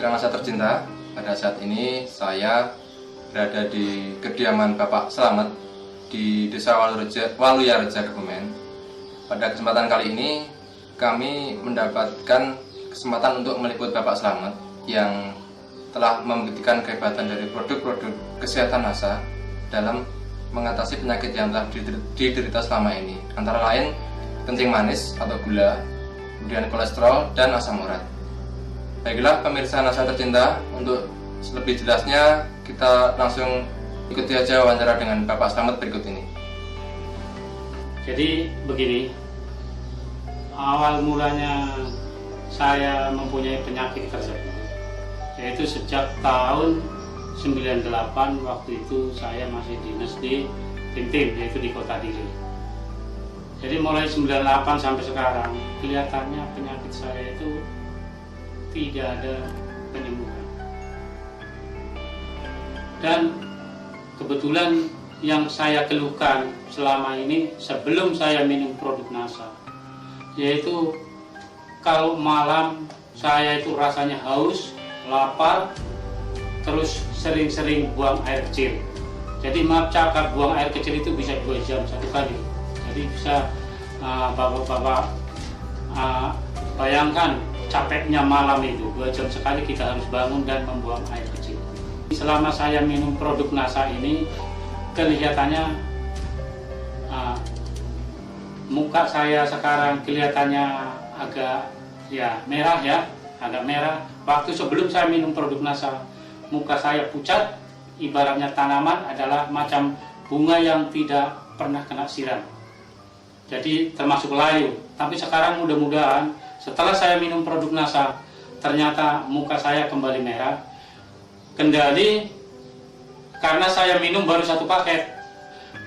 Mitra Masa Tercinta, pada saat ini saya berada di kediaman Bapak Slamet di Desa Waluyareja, Kebumen. Pada kesempatan kali ini kami mendapatkan kesempatan untuk meliput Bapak Slamet yang telah membuktikan kehebatan dari produk-produk kesehatan NASA dalam mengatasi penyakit yang telah diderita selama ini, antara lain kencing manis atau gula, kemudian kolesterol dan asam urat. Baiklah pemirsa NASA Tercinta, untuk lebih jelasnya kita langsung ikuti aja wawancara dengan Bapak Slamet berikut ini. Jadi begini, awal mulanya saya mempunyai penyakit tersebut yaitu sejak tahun 98. Waktu itu saya masih dinas di Tim, yaitu di Kota Dili. Jadi mulai 98 sampai sekarang kelihatannya penyakit saya itu tidak ada penyembuhan. Dan kebetulan yang saya keluhkan selama ini sebelum saya minum produk NASA, yaitu kalau malam saya itu rasanya haus, lapar, terus sering-sering buang air kecil. Jadi maaf cakap, buang air kecil itu bisa 2 jam satu kali. Jadi bisa bapak-bapak bayangkan capeknya malam itu, 2 jam sekali kita harus bangun dan membuang air kecil. Selama saya minum produk NASA ini, kelihatannya muka saya sekarang kelihatannya agak merah ya, agak merah. Waktu sebelum saya minum produk NASA, muka saya pucat, ibaratnya tanaman adalah macam bunga yang tidak pernah kena siram. Jadi termasuk layu. Tapi sekarang mudah-mudahan setelah saya minum produk NASA, ternyata muka saya kembali merah. Kendali karena saya minum baru 1 paket.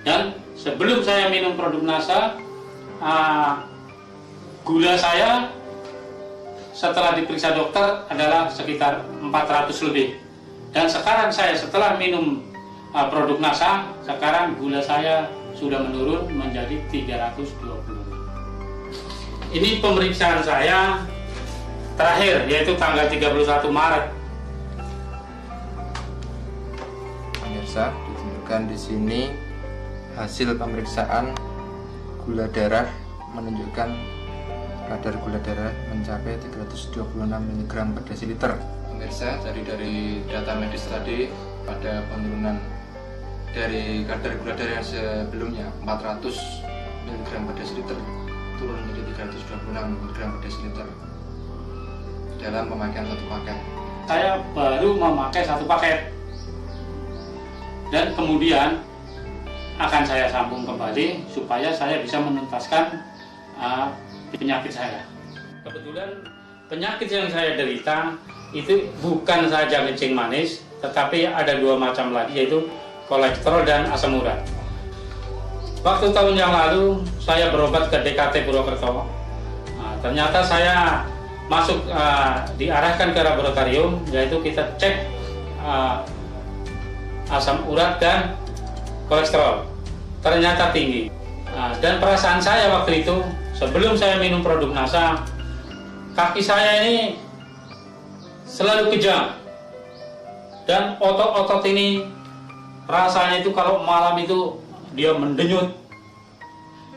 Dan sebelum saya minum produk NASA, gula saya setelah diperiksa dokter adalah sekitar 400 lebih. Dan sekarang saya setelah minum produk NASA, sekarang gula saya sudah menurun menjadi 320. Ini pemeriksaan saya terakhir, yaitu tanggal 31 Maret. Pemirsa, ditunjukkan di sini hasil pemeriksaan gula darah, menunjukkan kadar gula darah mencapai 326 mg per desiliter. Pemirsa, dari data medis tadi pada penurunan dari kadar gula darah yang sebelumnya 400 mg per desiliter turun menjadi 326 mg per desiliter dalam pemakaian 1 paket. Saya baru memakai 1 paket dan kemudian akan saya sambung kembali supaya saya bisa menuntaskan penyakit saya. Kebetulan penyakit yang saya derita itu bukan saja kencing manis, tetapi ada 2 macam lagi, yaitu kolesterol dan asam urat. Waktu tahun yang lalu saya berobat ke DKT Purwokerto. Ternyata saya masuk diarahkan ke laboratorium, yaitu kita cek asam urat dan kolesterol. Ternyata tinggi. Dan perasaan saya waktu itu sebelum saya minum produk NASA, kaki saya ini selalu kejang dan otot-otot ini rasanya itu kalau malam itu dia mendenyut.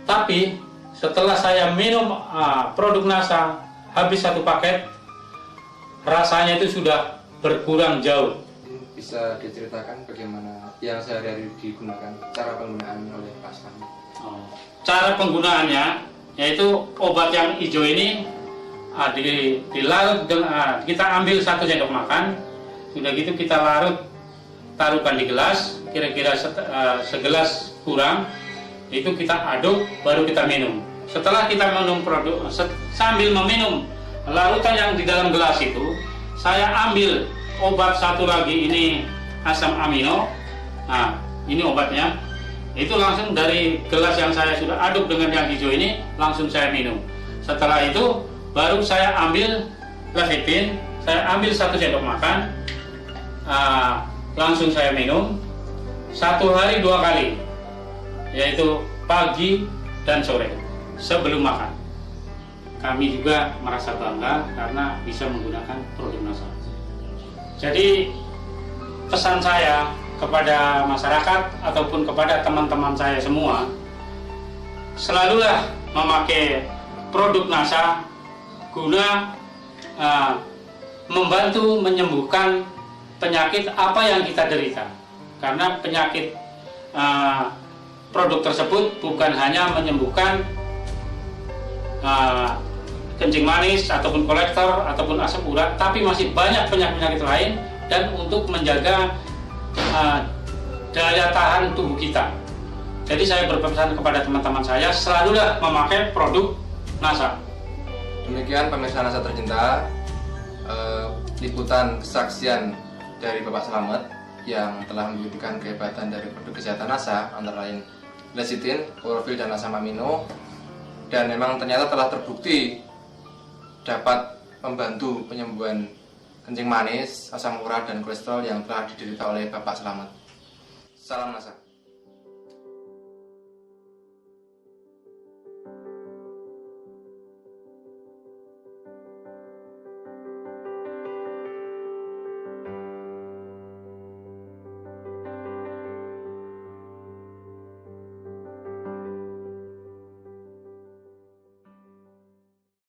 Tapi setelah saya minum produk NASA habis 1 paket, rasanya itu sudah berkurang jauh. Bisa diceritakan bagaimana yang sehari-hari digunakan, cara penggunaan oleh Pak Slamet? Cara penggunaannya yaitu obat yang hijau ini dilarut dengan kita ambil 1 sendok makan, sudah gitu kita larut, taruhkan di gelas, kira-kira segelas kurang, itu kita aduk baru kita minum. Setelah kita minum sambil meminum larutan yang di dalam gelas itu, saya ambil obat 1 lagi, ini asam amino. Nah, ini obatnya. Itu langsung dari gelas yang saya sudah aduk dengan yang hijau ini, langsung saya minum. Setelah itu baru saya ambil lecithin, saya ambil 1 sendok makan, langsung saya minum 1 hari 2 kali, yaitu pagi dan sore sebelum makan. Kami juga merasa bangga karena bisa menggunakan produk NASA. Jadi pesan saya kepada masyarakat ataupun kepada teman-teman saya semua, selalulah memakai produk NASA guna membantu menyembuhkan penyakit apa yang kita derita. Karena penyakit produk tersebut bukan hanya menyembuhkan kencing manis ataupun kolektor ataupun asam urat, tapi masih banyak penyakit-penyakit lain, dan untuk menjaga daya tahan tubuh kita. Jadi saya berpesan kepada teman-teman saya, selalulah memakai produk NASA. Demikian pemirsa NASA tercinta, liputan kesaksian dari Bapak Slamet yang telah membuktikan kehebatan dari produk kesehatan NASA, antara lain lecithin, klorofil, dan asam amino, dan memang ternyata telah terbukti dapat membantu penyembuhan kencing manis, asam urat, dan kolesterol yang telah diderita oleh Bapak Slamet. Salam NASA.